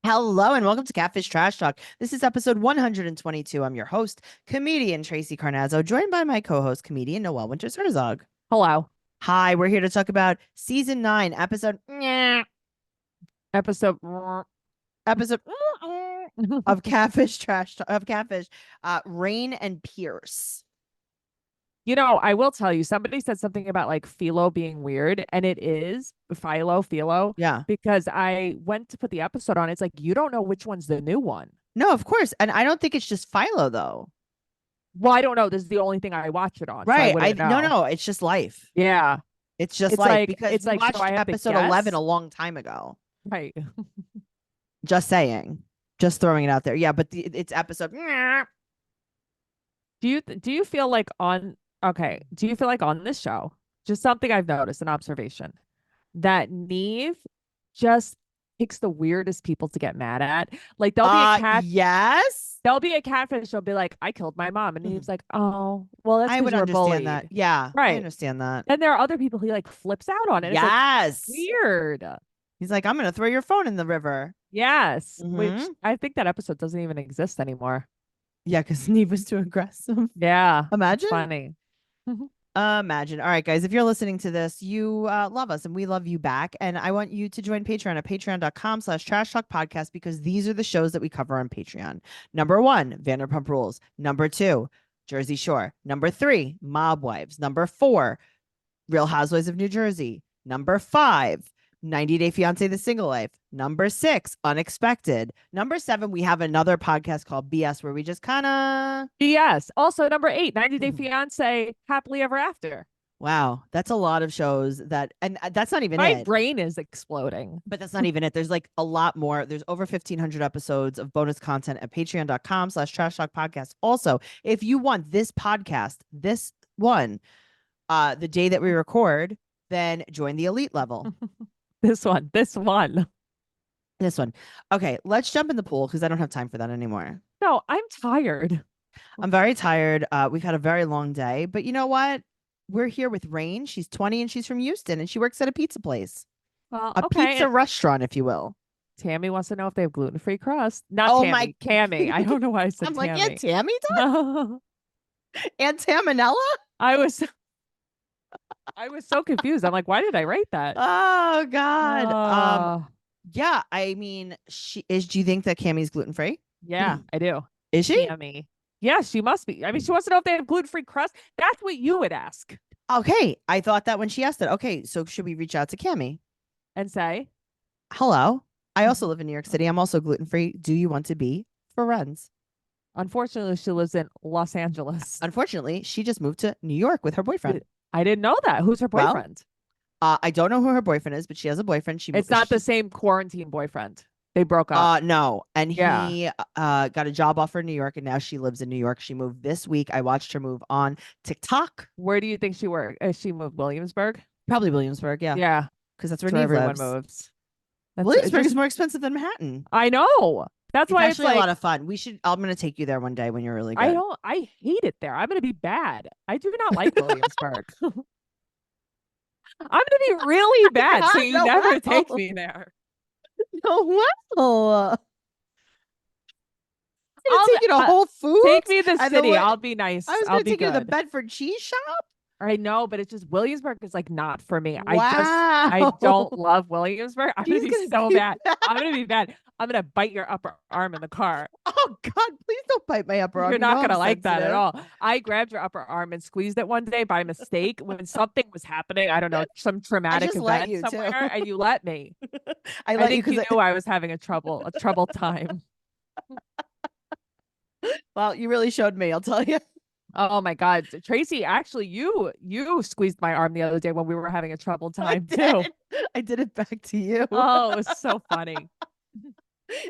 Hello and welcome to Catfish Trash Talk. This is episode 122. I'm your host, comedian Tracey Carnazzo, joined by my co-host, comedian Noelle Winters. Hello. Hi, we're here to talk about season 9, Episode. episode of Catfish Trash Talk, of Catfish, Reign and Piers. I will tell you, somebody said something about like philo being weird, and it is philo, Yeah. because I went to put the episode on. It's like, you don't know which one's the new one. No, of course. And I don't think it's just Philo though. Well, I don't know. This is the only thing I watch it on, so I Right. I wouldn't no, know. no, it's just life. Yeah. It's just It's life like, because it's we like, so watched I have to episode 11 guess. a long time ago. Right. Just saying. Just throwing it out there. Yeah, but it's episode Do you feel like do you feel like on this show, just something I've noticed, an observation, that Neve just picks the weirdest people to get mad at? Like yes. there'll be a catfish, she'll be like, I killed my mom. And Neve's like, oh, well, that's I because would you were understand that. bullied. Yeah, I Right. understand that. And there are other people he like flips out on it. It's like Yes. weird. He's like, I'm gonna throw your phone in the river. Yes. Which Hmm. I think that episode doesn't even exist anymore. Yeah, because Neve was too aggressive. Yeah. It's Imagine. funny. Imagine. All right, guys, if you're listening to this, you love us and we love you back. And I want you to join Patreon at patreon.com/trash talk podcast because these are the shows that we cover on Patreon. Number 1, Vanderpump Rules. Number 2, Jersey Shore. Number 3, Mob Wives. Number 4, Real Housewives of New Jersey. Number 5, 90 Day Fiance The Single Life. Number 6, Unexpected. Number 7, we have another podcast called BS where we just kind of Yes. Also, number 8, 90 Day Fiance, Happily Ever After. wow, that's a lot of shows that, and that's not even My it. brain is exploding. But that's not even it. There's like a lot more. There's over 1,500 episodes of bonus content at patreon.com/trash talk podcast. Also, if you want this podcast, this one, the day that we record, then join the elite level. This one. This one. Okay, let's jump in the pool because I don't have time for that anymore. No, I'm tired. I'm very tired. We've had a very long day, but you know what? We're here with Rain. She's 20 and she's from Houston and she works at a pizza place, Well, a okay. pizza rrestaurant, if you will. Tammy wants to know if they have gluten-free crust. Not Oh my! Tammy, Cammy. I don't know why I said I'm like, Aunt Tammy. Tammy, Aunt Tamanella. I was I was so confused. I'm like, why did I write that? Oh God. Uh, Yeah. I mean, she is. Do you think that Cammy's gluten free? yeah, I do. Is she? Tammy. Yeah, she must be. I mean, she wants to know if they have gluten-free crust. That's what you would ask Okay. I thought that when she asked it. Okay. So should we reach out to Cammy? and say, Hello. I also live in New York City. I'm also gluten free. Do you want to be friends? unfortunately, she lives in Los Angeles. Unfortunately, she just moved to New York with her boyfriend. I didn't know that. Who's her Well, boyfriend? I don't know who her boyfriend is, but she has a boyfriend. It's not the same quarantine boyfriend. They broke up. No. And Yeah. he got a job offer in New York and now she lives in New York. She moved this week. I watched her move on TikTok. Where do you think she worked? She moved Williamsburg? Probably Williamsburg, yeah. Yeah. Because that's where That's where Neve everyone lives. moves. That's Williamsburg is more expensive than Manhattan. I know. That's It's why it's actually like a lot of fun. I'm gonna take you there one day when you're really I good. don't I hate it there. I'm gonna be bad. I do not like Williamsburg. I'm gonna be really bad, so you No, never take well. me there. No, well. I'm gonna I'll take you to Whole take Foods. me to the and city. way- I'll be nice. I was I'll gonna be take you to the good. Bedford cheese shop. I know, but it's just Williamsburg is like not for me. I Wow. don't love Williamsburg. I'm She's gonna be gonna so be bad. I'm gonna be bad. I'm gonna bite your upper arm in the car. Oh God, please don't bite my upper arm. You're You not know gonna I'm like that at sensitive. all. I grabbed your upper arm and squeezed it one day by mistake when something was happening. I don't know, some traumatic just let event you, too. somewhere, and you let me. I I let you think you because knew I was having a trouble time. well, you really showed me. I'll tell you. Oh my God, Tracy! Actually, you squeezed my arm the other day when we were having a troubled I time too. did. I did it back to you. Oh, it was so funny.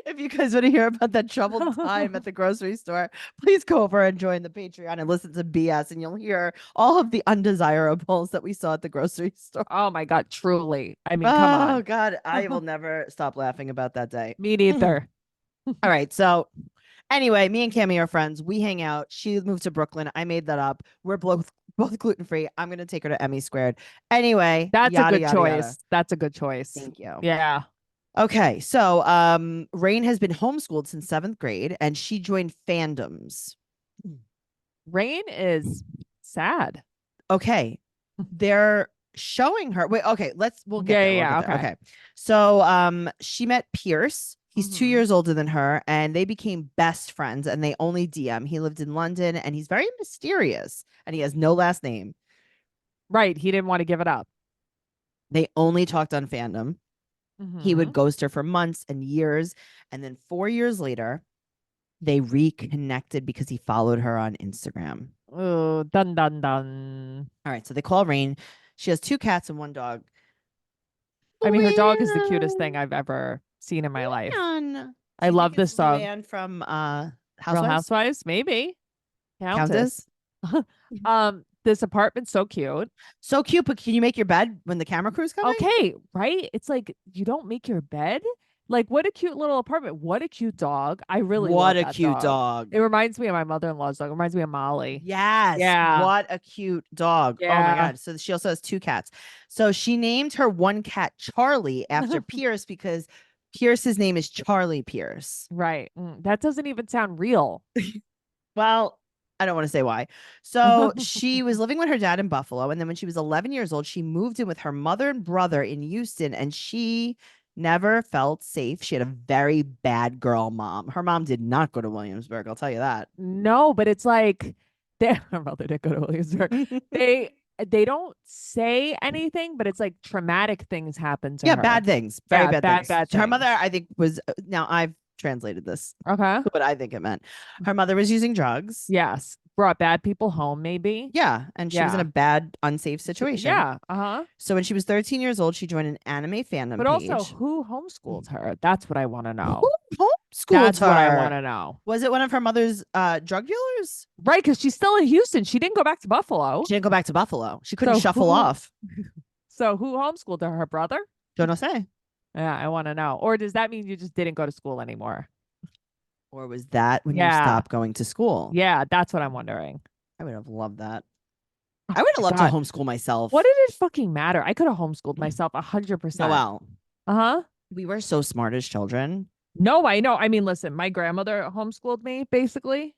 If you guys want to hear about that troubled time at the grocery store, please go over and join the Patreon and listen to BS, and you'll hear all of the undesirables that we saw at the grocery store. Oh my God, truly. I mean, come Oh on. God, I will never stop laughing about that day. Me All neither. right, so anyway, me and Cammy are friends. We hang out. She moved to Brooklyn. I made that up. We're both gluten free. I'm gonna take her to Emmy squared. Anyway, That's a yada good yada yada. choice. That's a good choice. Thank you. Yeah. Okay, so Rain has been homeschooled since 7th grade, and she joined fandoms. Rain is sad. Okay, they're showing her. Wait, okay, we'll get Yeah, there. yeah, We'll get yeah. there. Okay. Okay. So she met Pierce. He's 2 years Hmm. older than her, and they became best friends, and they only DM. He lived in London, and he's very mysterious, and he has no last name. Right. He didn't want to give it up. They only talked on fandom. He would Hmm. ghost her for months and years, and then 4 years later, they reconnected because he followed her on Instagram. Oh, dun dun dun. All right, so they call Rain. She has 2 cats and 1 dog. I mean, her dog is the cutest Luann. thing I've ever seen in my life. Luann. I Do you think love it's this dog. Luann from Real Housewives? Housewives, maybe. Countess? Countess. This apartment's so cute. So cute, but can you make your bed when the camera crew's coming? Okay, right? It's like you don't make your bed. Like, what a cute little apartment. What a cute dog. I really What love a that cute dog. dog. It reminds me of my mother-in-law's dog. It reminds me of Molly. Yes. Yeah. What a cute dog. Oh my Yeah. God. So she also has 2 cats. So she named her one cat Charlie after Pierce because Pierce's name is Charlie Pierce. Right. That doesn't even sound real. Well, I don't want to say why. So she was living with her dad in Buffalo. And then when she was 11 years old, she moved in with her mother and brother in Houston. And she never felt safe. She had a very bad girl mom. Her mom did not go to Williamsburg. I'll tell you that. No, but it's like her mother did go to Williamsburg. They don't say anything, but it's like traumatic things happen to Yeah, her. bad things. Very Yeah, bad bad, things. bad Her things. mother, I think, was now I've translated this, Okay. what I think it meant. Her mother was using drugs. Yes. Brought bad people home, maybe. Yeah. And she was in Yeah. a bad, unsafe situation. Yeah. Uh-huh. So when she was 13 years old, she joined an anime fandom But also, page. who homeschooled her? That's what I want to know. Who homeschooled That's her? what I want to know. Was it one of her mother's drug dealers? Right, because she's still in Houston. She didn't go back to Buffalo. She didn't go back to Buffalo. She couldn't So shuffle off. So who homeschooled her? Her brother? Don't know say. Yeah, I want to know. Or does that mean you just didn't go to school anymore? Or was that when you Yeah. stopped going to school? Yeah, that's what I'm wondering. I would have loved that. Oh I would have my loved God. to homeschool myself. What did it fucking matter? I could have homeschooled myself 100%. Noelle, Uh-huh. we were so smart as children. No, I know. I mean, listen, my grandmother homeschooled me, basically.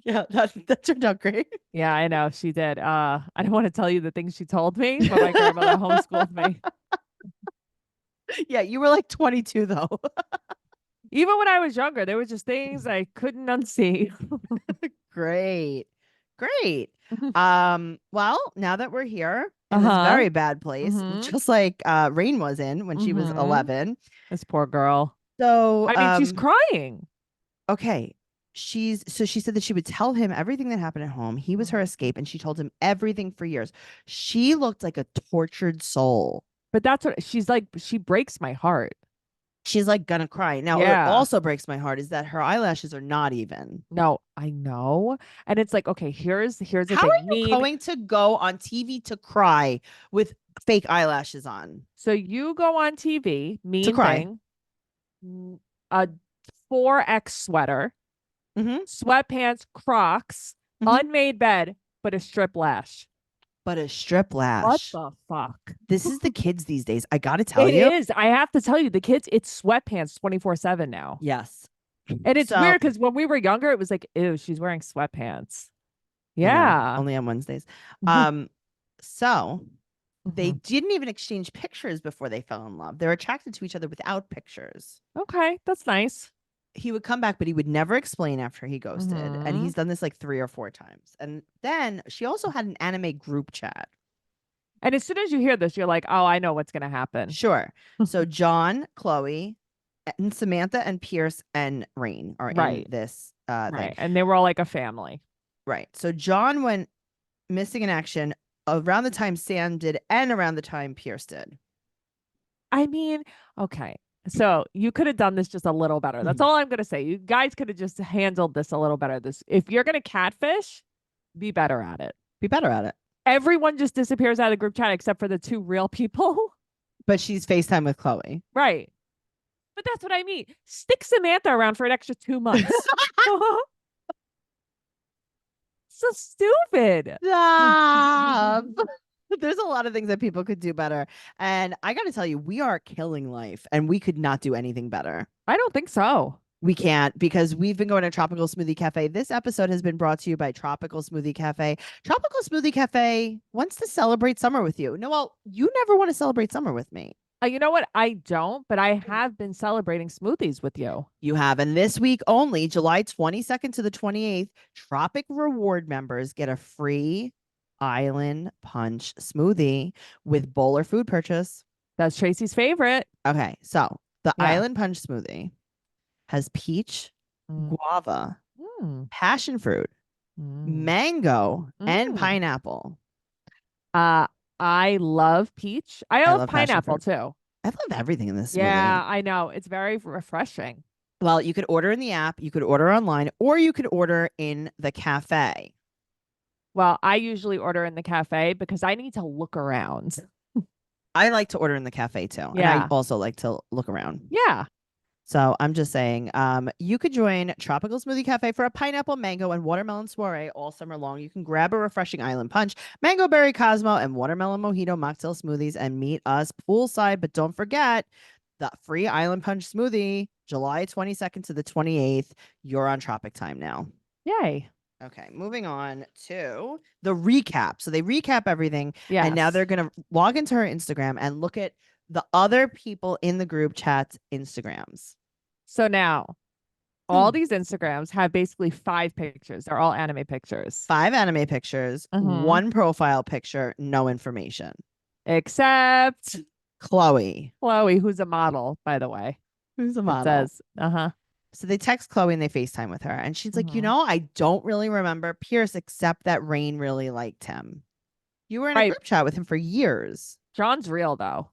Yeah, that turned out great. Yeah, I know she did. I don't want to tell you the things she told me, but my grandmother homeschooled me. Yeah, you were like 22 though. Even when I was younger, there were just things I couldn't unsee. Great. Great. Well, now that we're here in this Uh-huh. very bad place, Mhm. just like Rain was in when she was Mhm. 11. This poor girl. So, I mean, she's crying. okay. She said that she would tell him everything that happened at home. He was her escape, and she told him everything for years. She looked like a tortured soul. But that's what she's like. She breaks my heart. She's like gonna cry. Now, what Yeah. also breaks my heart is that her eyelashes are not even. No, I know. And it's like, okay, here's the How thing. are you going to go on TV to cry with fake eyelashes on? So you go on TV, mean cry. thing, a 4X sweater, Mhm. sweatpants, Crocs, Mhm. unmade bed, but a strip lash. But a strip What lash. the fuck? This is the kids these days. I gotta tell It you. is. I have to tell you, the kids, it's sweatpants 24/7 now. Yes. And it's So- weird because when we were younger, it was like, ew, she's wearing sweatpants. I know, Yeah. only on Wednesdays. So they didn't even exchange pictures before they fell in love. They're attracted to each other without pictures. Okay, that's nice. He would come back, but he would never explain after he ghosted. And he's done this like 3 or 4 times. And then she also had an anime group chat. And as soon as you hear this, you're like, oh, I know what's going to happen. Sure. So John, Chloe, and Samantha, and Pierce, and Rain are in this Right. thing. And they were all like a family. Right. So John went missing in action around the time Sam did and around the time Pierce did. I mean, okay. So you could have done this just a little better. That's all I'm going to say. You guys could have just handled this a little better. If you're going to catfish, be better at it. Be better at it. Everyone just disappears out of the group chat except for the 2 real people. But she's FaceTime with Chloe. Right. But that's what I mean. Stick Samantha around for an extra 2 months. So stupid. Stop. There's a lot of things that people could do better. And I got to tell you, we are killing life and we could not do anything better. I don't think so. We can't because we've been going to Tropical Smoothie Cafe. This episode has been brought to you by Tropical Smoothie Cafe. Tropical Smoothie Cafe wants to celebrate summer with you. Noelle, you never want to celebrate summer with me. You know what? I don't, but I have been celebrating smoothies with you. You have. And this week only, July 22nd to the 28th, Tropic Reward members get a free Island Punch smoothie with bowl or food purchase. That's Tracy's favorite. Okay. So the Yeah. Island Punch smoothie has peach, guava, passion fruit, mango, and pineapple. I love peach. I love pineapple too. I love everything in this smoothie. Yeah, I know. It's very refreshing. Well, you could order in the app, you could order online, or you could order in the cafe. Well, I usually order in the cafe because I need to look around. I like to order in the cafe too. Yeah. And I also like to look around. Yeah. So I'm just saying, you could join Tropical Smoothie Cafe for a pineapple, mango, and watermelon soiree all summer long. You can grab a refreshing Island Punch, mango berry Cosmo, and watermelon mojito mocktail smoothies and meet us poolside. But don't forget the free Island Punch smoothie, July 22nd to the 28th. You're on Tropic time now. Yay. Okay, moving on to the recap. So they recap everything. Yeah. And now they're going to log into her Instagram and look at the other people in the group chat's Instagrams. So now all these Instagrams have basically 5 pictures. They're all anime pictures. 5 anime pictures, 1 profile picture, no information. Except Chloe. Chloe, who's a model, by the way. Who's a model. It says, So they text Chloe and they FaceTime with her. And she's like, you know, I don't really remember Piers except that Reign really liked him. You were in a group chat with him for years. John's real, though.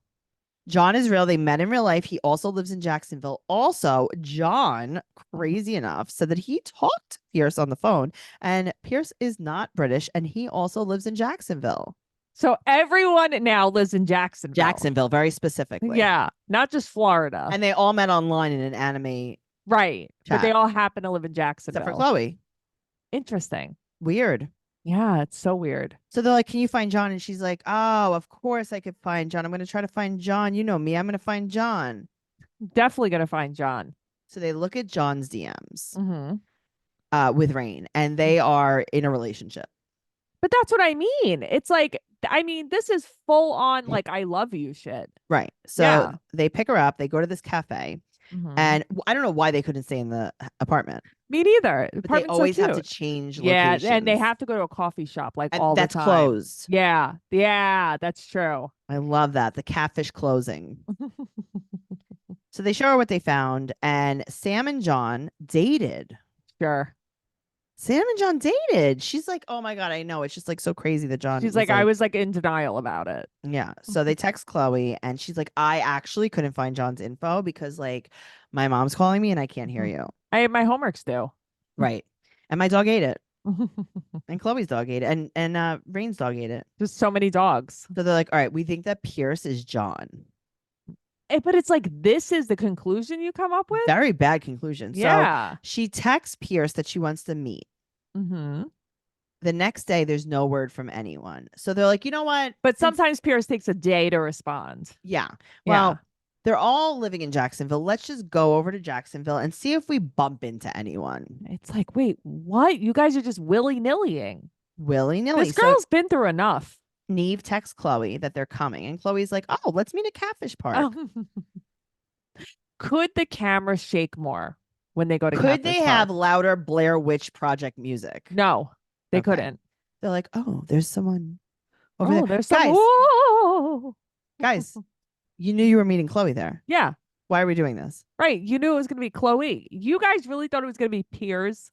John is real. They met in real life. He also lives in Jacksonville. Also, John, crazy enough, said that he talked to Piers on the phone. And Piers is not British. And he also lives in Jacksonville. So everyone now lives in Jacksonville. Jacksonville, very specifically. Yeah, not just Florida. And they all met online in an anime. Right. Chat. But they all happen to live in Jacksonville. Except for Chloe. Interesting. Weird. Yeah, it's so weird. So they're like, can you find John? And she's like, oh, of course I could find John. I'm going to try to find John. You know me. I'm going to find John. Definitely going to find John. So they look at John's DMs with Reign, and they are in a relationship. But that's what I mean. It's like, I mean, this is full on like I love you shit. Right. So they pick her up. They go to this cafe. And I don't know why they couldn't stay in the apartment. Me neither. But they always have to change locations. Yeah, and they have to go to a coffee shop like all the time. That's closed. Yeah. Yeah, that's true. I love that. The catfish closing. So they show her what they found, and Sam and John dated. Sure. Sam and John dated. She's like, oh my God, I know. It's just like so crazy that John. She's like, I was like in denial about it. Yeah. So they text Chloe and she's like, I actually couldn't find John's info because like my mom's calling me and I can't hear you. I have my homeworks due. Right. And my dog ate it. And Chloe's dog ate it. And Reign's dog ate it. Just so many dogs. So they're like, all right, we think that Piers is John. But it's like, this is the conclusion you come up with? Very bad conclusion. Yeah. So she texts Piers that she wants to meet. The next day, there's no word from anyone. So they're like, you know what? But sometimes Piers takes a day to respond. Yeah. Well, they're all living in Jacksonville. Let's just go over to Jacksonville and see if we bump into anyone. It's like, wait, what? You guys are just willy-nillying. Willy-nilly. This girl's been through enough. Neve texts Chloe that they're coming. And Chloe's like, oh, let's meet at Catfish Park. Could the camera shake more when they go to Could Catfish they Park? have louder Blair Witch Project music? No, they couldn't. They're like, oh, there's someone over there. There's guys, Whoa! Guys, you knew you were meeting Chloe there. Yeah. Why are we doing this? Right. You knew it was going to be Chloe. You guys really thought it was going to be Piers?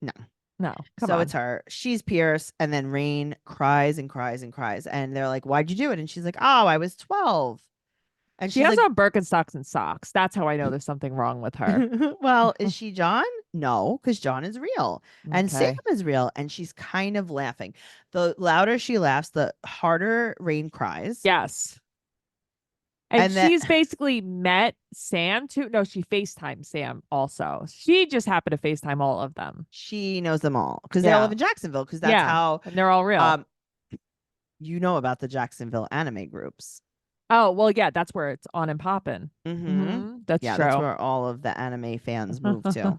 No. No. So it's her. She's Piers. And then Reign cries and cries and cries. And they're like, why'd you do it? And she's like, oh, I was 12. And she has on Birkenstocks and socks. That's how I know there's something wrong with her. Well, is she John? No, because John is real. And Sam is real. And she's kind of laughing. The louder she laughs, the harder Reign cries. Yes. And she's basically met Sam too. No, she FaceTimed Sam also. She just happened to FaceTime all of them. She knows them all because they all live in Jacksonville because that's how. And they're all real. You know about the Jacksonville anime groups. Oh, well, yeah, that's where it's on and popping. Mm-hmm. That's Yeah, that's true. where all of the anime fans move to.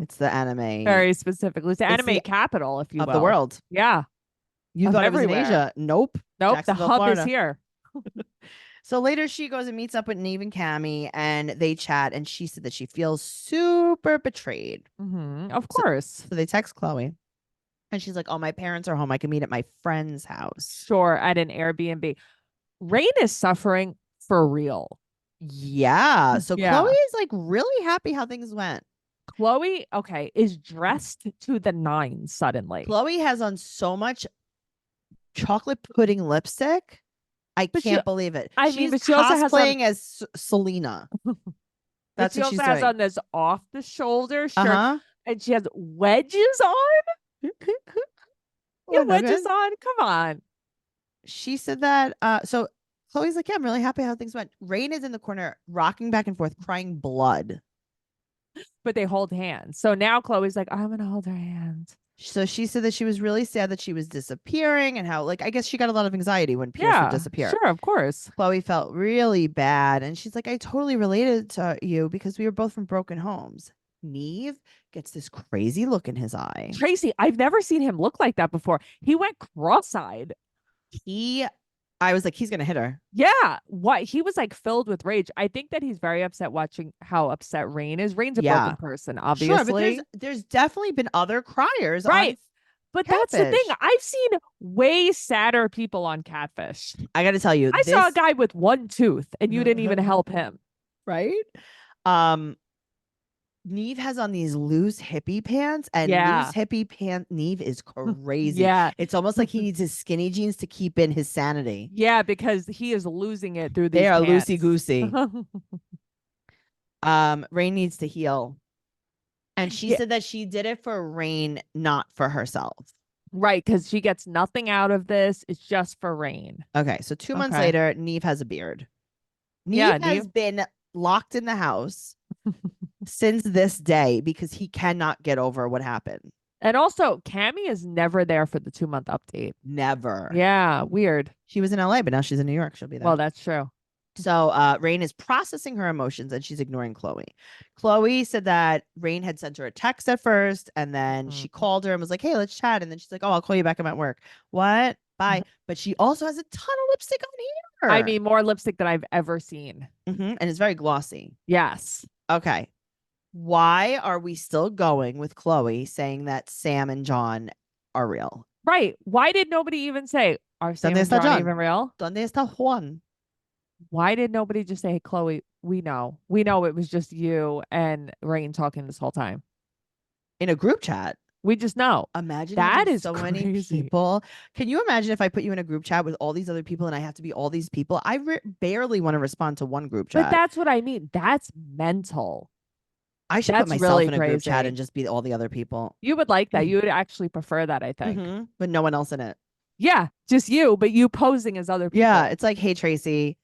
It's the anime. Very specifically. It's the It's anime the capital, if you of the will. world. Yeah, You of thought it was in everywhere. Asia. Nope. Nope, the Jacksonville, hub is Florida. here. So later she goes and meets up with Neve and Cammy and they chat and she said that she feels super betrayed. Of So, course. so they text Chloe and she's like, oh, my parents are home. I can meet at my friend's house. Sure, at an Airbnb. Rain is suffering for real. Yeah. So Chloe Yeah. is like really happy how things went. Chloe, okay, is dressed to the nines suddenly. Chloe has on so much chocolate pudding lipstick. I But can't believe it. I She's mean, but she also has on, cosplaying as Selena. but That's she what also she's has doing. on this off the shoulder shirt Uh-huh. and she has wedges on. You have no wedges good. on? Come on. She said that so Chloe's like, yeah, I'm really happy how things went. Rain is in the corner rocking back and forth crying blood. But they hold hands. So now Chloe's like, I'm gonna hold her hand. So she said that she was really sad that she was disappearing and how, like, I guess she got a lot of anxiety when Pierce would Yeah, disappear. sure, of course. Chloe felt really bad. And she's like, I totally related to you because we were both from broken homes. Neve gets this crazy look in his eye. Tracey, I've never seen him look like that before. He went cross-eyed. I was like, he's going to hit her. Yeah. What? He was like filled with rage. I think that he's very upset watching how upset Rain is. Rain's a broken person, obviously. Sure, but there's definitely been other criers. Right. But Catfish. That's the thing. I've seen way sadder people on Catfish. I got to tell you, I saw a guy with one tooth and you didn't even help him. Right? Neve has on these loose hippie pants and Yeah. loose hippie pant. Neve is crazy. Yeah. It's almost like he needs his skinny jeans to keep in his sanity. Yeah, because he is losing it through these They are pants. loosey goosey. Rain needs to heal. And she said that she did it for Rain, not for herself. Right, because she gets nothing out of this. It's just for Rain. Okay, so 2 months later, Neve has a beard. Neve has been locked in the house since this day because he cannot get over what happened. And also, Cammy is never there for the 2-month update. Never. Yeah, weird. She was in LA, but now she's in New York. She'll be there. Well, that's true. So Rain is processing her emotions and she's ignoring Chloe. Chloe said that Rain had sent her a text at first and then she called her and was like, hey, let's chat. And then she's like, oh, I'll call you back. I'm at work. What? Bye. But she also has a ton of lipstick on here. I mean, more lipstick than I've ever seen. And it's very glossy. Yes. Okay. Why are we still going with Chloe saying that Sam and John are real? Right. Why did nobody even say, are Sam and John even real? ¿Dónde está Juan? Why did nobody just say, hey, Chloe, we know it was just you and Rain talking this whole time in a group chat? We just know. Imagine that is so crazy. many people. Can you imagine if I put you in a group chat with all these other people and I have to be all these people? I barely want to respond to one group chat. But that's what I mean. That's mental. I should put myself in a group chat and just be all the other people. You would like that. You would actually prefer that, I think. But no one else in it. Yeah, just you, but you posing as other people. Yeah, it's like, hey, Tracey,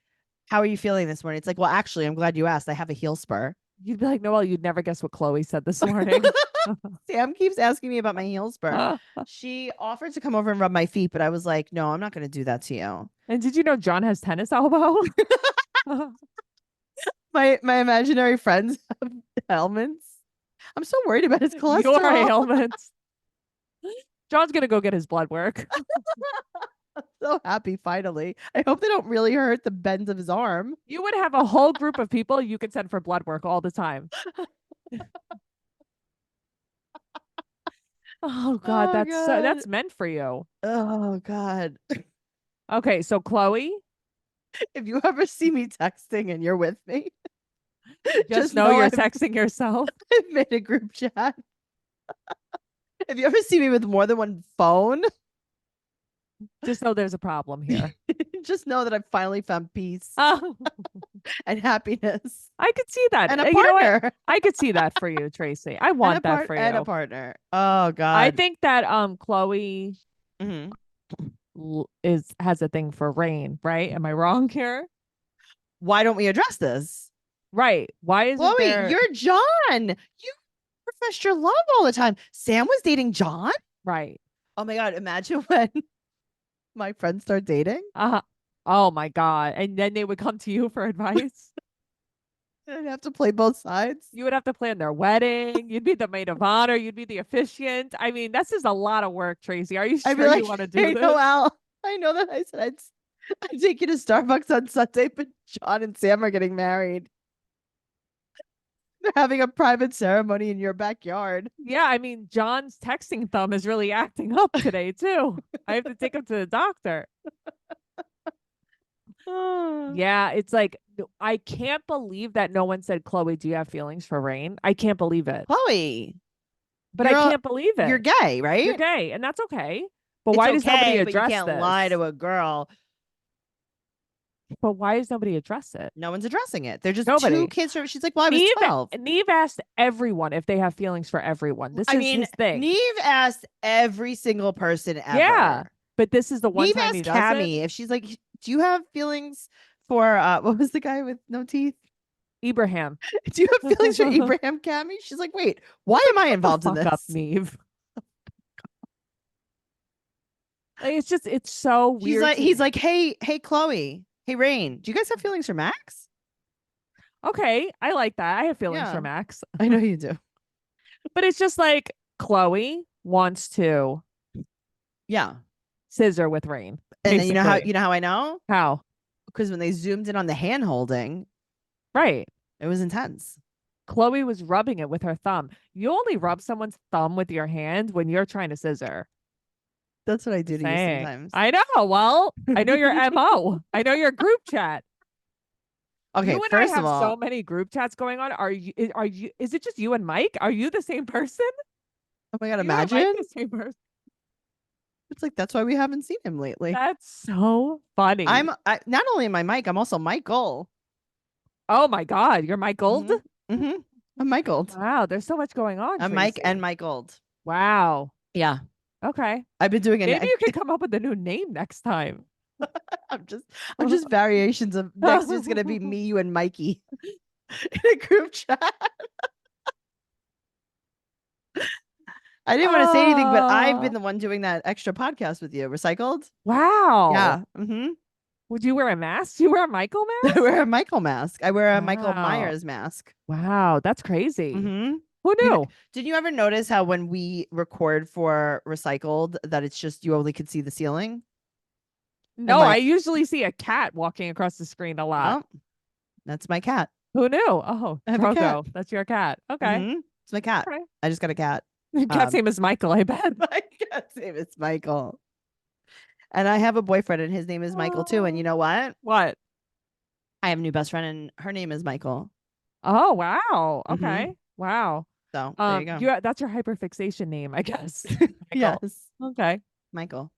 how are you feeling this morning? It's like, well, actually, I'm glad you asked. I have a heel spur. You'd be like, Noelle, you'd never guess what Chloe said this morning. Sam keeps asking me about my heel spur. She offered to come over and rub my feet, but I was like, no, I'm not going to do that to you. And did you know John has tennis elbow? my imaginary friends have ailments. I'm so worried about his cholesterol. Your ailments. John's going to go get his blood work. I'm so happy, finally. I hope they don't really hurt the bends of his arm. You would have a whole group of people you could send for blood work all the time. Oh God, that's meant for you. Oh God. Okay, so Chloe, if you ever see me texting and you're with me, just know you're texting yourself. I've made a group chat. If you ever see me with more than one phone, just know there's a problem here. Just know that I've finally found peace and happiness. I could see that. And a partner. I could see that for you, Tracey. I want that for you. And a partner. Oh God. I think that Chloe has a thing for Rain, right? Am I wrong here? Why don't we address this? Right. Why is Chloe, you're John. You professed your love all the time. Sam was dating John? Right. Oh my God. Imagine when my friends start dating. Oh my God. And then they would come to you for advice. I'd have to play both sides. You would have to plan their wedding. You'd be the maid of honor. You'd be the officiant. I mean, this is a lot of work, Tracey. Are you I'd be sure like, you want to do hey, this? Noelle, I know that I said I'd take you to Starbucks on Sunday, but John and Sam are getting married. They're having a private ceremony in your backyard. Yeah, I mean, John's texting thumb is really acting up today, too. I have to take him to the doctor. Yeah, it's like, I can't believe that no one said, Chloe, do you have feelings for Reign? I can't believe it. Chloe, But I can't believe it. you're gay, right? You're gay, and that's okay. But It's why does nobody okay, but you address can't this? lie to a girl. But why does nobody address it? No one's addressing it. They're just Nobody. two kids from. She's like, well, I was Neve, 12. Neve asked everyone if they have feelings for everyone. This I is mean, his thing. Neve asked every single person ever. Yeah, but this is the one Neve time asked he does Cammy it. if she's like, do you have feelings for what was the guy with no teeth? Ibrahim. Do you have feelings for Ibrahim, Cammy? She's like, wait, why am I involved in this? Fuck up, Neve. Like, it's so weird. He's like, hey, Chloe, hey, Reign, do you guys have feelings for Max? Okay, I like that. I have feelings Yeah. for Max. I know you do. But it's just like Chloe wants to Yeah. scissor with Reign. And then you know basically. how I know? How? Because when they zoomed in on the hand holding, Right. it was intense. Chloe was rubbing it with her thumb. You only rub someone's thumb with your hand when you're trying to scissor. That's what I do to you Saying. sometimes. I know. Well, I know your MO. I know your group chat. Okay, You and first I have of all, so many group chats going on. Are you is it just you and Mike? Are you the same person? oh my God, You and Mike imagine. the same person? It's like, that's why we haven't seen him lately. That's so funny. Not only am I Mike, I'm also Michael. Oh my God, you're Mike Gold? Mm-hmm. I'm Mike Gold. Wow, there's so much going on. I'm Mike Tracey. and Mike Gold. Wow. Yeah. Okay. I've been doing it. Maybe you can come up with a new name next time. I'm just variations of next is gonna be me, you, and Mikey in a group chat. I didn't want to say anything, but I've been the one doing that extra podcast with you. Recycled? Wow. Yeah. Mm-hmm. Would you wear a mask? You wear a Michael mask? I wear a Michael mask. I wear a Michael Wow. Myers mask. Wow, that's crazy. Mm-hmm. Who knew? Did you ever notice how when we record for Recycled that it's just you only could see the ceiling? No, I usually see a cat walking across the screen a lot. Oh, that's my cat. Who knew? Oh, I have a cat. Drogo. That's your cat. Okay. Mhm. It's my cat. Okay. I just got a cat. Cat's name is Michael, I bet. My cat's name is Michael. And I have a boyfriend and his name is Michael too. And you know what? What? I have a new best friend and her name is Michael. Oh, wow. Mhm. Okay. Wow. So there you go. That's your hyperfixation name, I guess. Yes. Okay. Michael.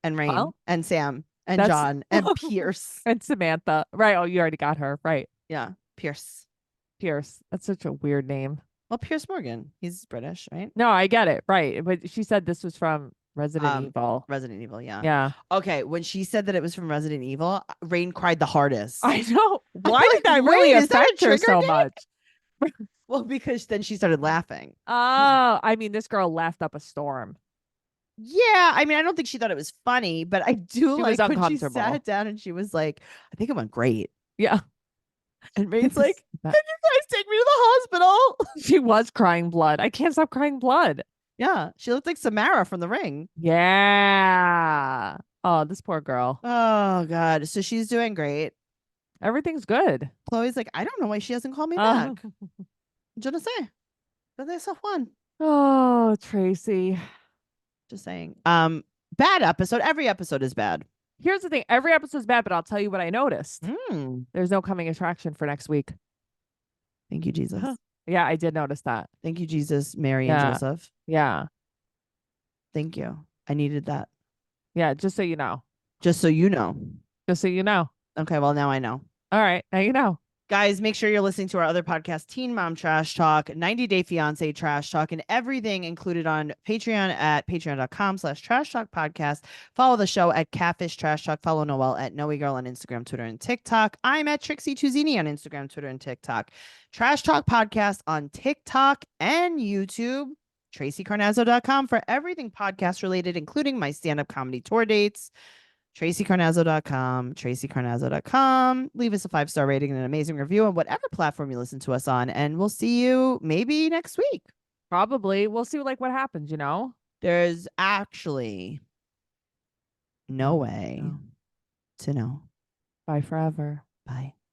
And Reign Well, and Sam and that's- John and Pierce. And Samantha. Right. Oh, you already got her. Right. Yeah. Pierce. Pierce. That's such a weird name. Well, Pierce Morgan. He's British, right? No, I get it. Right. But she said this was from Resident Evil. Resident Evil, yeah. Yeah. Okay, when she said that it was from Resident Evil, Rain cried the hardest. I know. Why like, did that really wait, is that a affect her trigger so game? much? Well, because then she started laughing. Oh, I mean, this girl laughed up a storm. Yeah, I mean, I don't think she thought it was funny, but I do She like was when she uncomfortable. sat down and she was like, I think it went great. Yeah. And Rain's like, can you guys take me to the hospital? She was crying blood. I can't stop crying blood. Yeah, she looked like Samara from The Ring. Yeah. Oh, this poor girl. Oh, God. So she's doing great. Everything's good. Chloe's like, I don't know why she hasn't called me Uh, back. Je ne sais. But they so fun. Oh, Tracey. Just saying. Bad episode. Every episode is bad. Here's the thing. Every episode's bad, but I'll tell you what I noticed. There's no coming attraction for next week. Thank you, Jesus. Yeah, I did notice that. Thank you, Jesus, Mary, Yeah. and Joseph. Yeah. Thank you. I needed that. Yeah, just so you know. Just so you know. Just so you know. Okay, well, now I know. All right. Now you know. Guys, make sure you're listening to our other podcast, Teen Mom Trash Talk, 90 Day Fiance Trash Talk, and everything included on Patreon at patreon.com/Trash Talk Podcast. Follow the show at Catfish Trash Talk. Follow Noelle at Noe Girl on Instagram, Twitter, and TikTok. I'm at Trixie Tuzini on Instagram, Twitter, and TikTok. Trash Talk Podcast on TikTok and YouTube. TraceyCarnazzo.com for everything podcast related, including my stand-up comedy tour dates. TraceyCarnazzo.com. Leave us a 5-star rating and an amazing review on whatever platform you listen to us on. And we'll see you maybe next week. Probably. We'll see like what happens, There's actually no way No. to know. Bye forever. Bye.